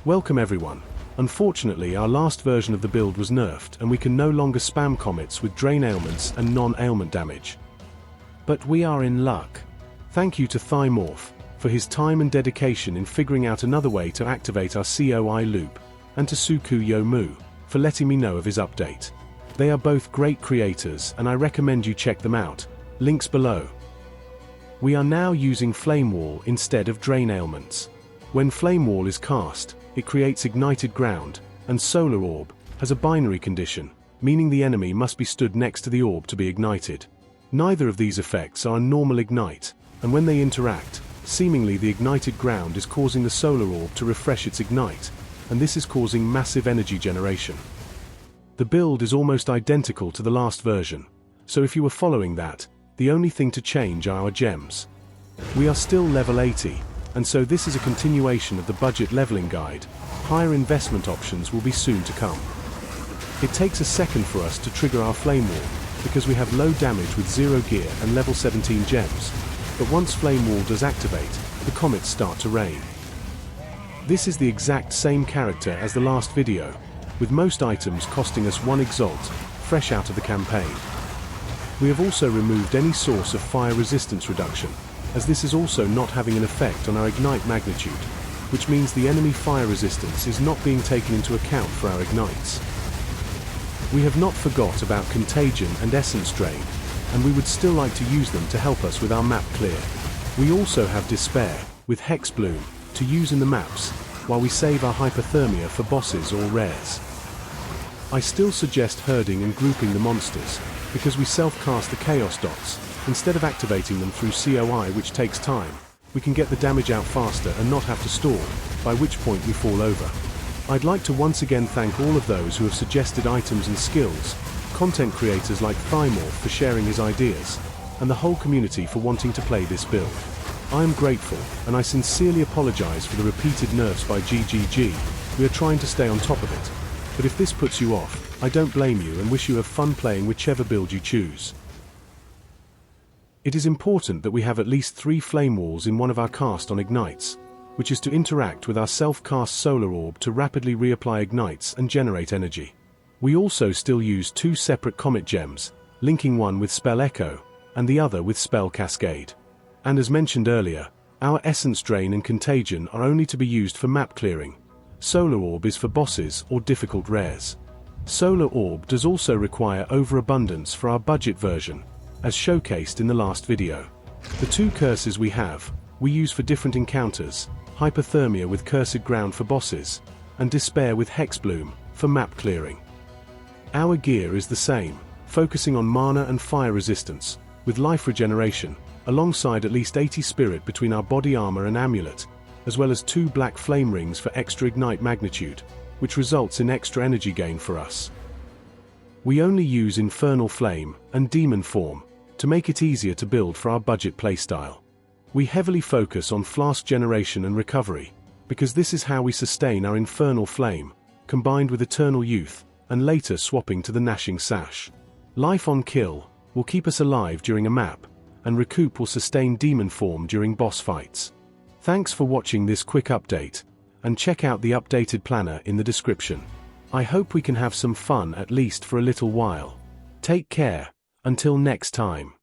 Welcome everyone. Unfortunately, our last version of the build was nerfed and we can no longer spam comets with drain ailments and non-ailment damage. But we are in luck. Thank you to Thymorph for his time and dedication in figuring out another way to activate our CoI loop, and to Suku Yomu for letting me know of his update. They are both great creators and I recommend you check them out. Links below. We are now using Flame Wall instead of Drain Ailments. When Flame Wall is cast, it creates ignited ground, and Solar Orb has a binary condition, meaning the enemy must be stood next to the orb to be ignited. Neither of these effects are a normal ignite, and when they interact, seemingly the ignited ground is causing the Solar Orb to refresh its ignite, and this is causing massive energy generation. The build is almost identical to the last version, so if you were following that, the only thing to change are our gems. We are still level 80, and so this is a continuation of the budget leveling guide. Higher investment options will be soon to come. It takes a second for us to trigger our Flame Wall, because we have low damage with 0 gear and level 17 gems, but once Flame Wall does activate, the comets start to rain. This is the exact same character as the last video, with most items costing us 1 exalt, fresh out of the campaign. We have also removed any source of fire resistance reduction, as this is also not having an effect on our ignite magnitude, which means the enemy fire resistance is not being taken into account for our ignites. We have not forgot about Contagion and Essence Drain, and we would still like to use them to help us with our map clear. We also have Despair, with Hex Bloom, to use in the maps, while we save our Hypothermia for bosses or rares. I still suggest herding and grouping the monsters, because we self-cast the Chaos Dots, instead of activating them through CoI, which takes time. We can get the damage out faster and not have to stall, by which point we fall over. I'd like to once again thank all of those who have suggested items and skills, content creators like Thymorph for sharing his ideas, and the whole community for wanting to play this build. I am grateful, and I sincerely apologize for the repeated nerfs by GGG. We are trying to stay on top of it. But if this puts you off, I don't blame you and wish you have fun playing whichever build you choose. It is important that we have at least 3 flame walls in one of our cast on ignites, which is to interact with our self-cast solar orb to rapidly reapply ignites and generate energy. We also still use 2 separate comet gems, linking one with Spell Echo, and the other with Spell Cascade. And as mentioned earlier, our Essence Drain and Contagion are only to be used for map clearing. Solar Orb is for bosses or difficult rares. Solar Orb does also require overabundance for our budget version, as showcased in the last video. The 2 curses we use for different encounters, Hypothermia with Cursed Ground for bosses, and Despair with Hex Bloom for map clearing. Our gear is the same, focusing on mana and fire resistance, with life regeneration, alongside at least 80 spirit between our body armor and amulet, as well as 2 black flame rings for extra ignite magnitude, which results in extra energy gain for us. We only use Infernal Flame and Demon Form to make it easier to build for our budget playstyle. We heavily focus on flask generation and recovery, because this is how we sustain our Infernal Flame, combined with Eternal Youth, and later swapping to the Gnashing Sash. Life on Kill will keep us alive during a map, and Recoup will sustain Demon Form during boss fights. Thanks for watching this quick update, and check out the updated planner in the description. I hope we can have some fun at least for a little while. Take care, until next time.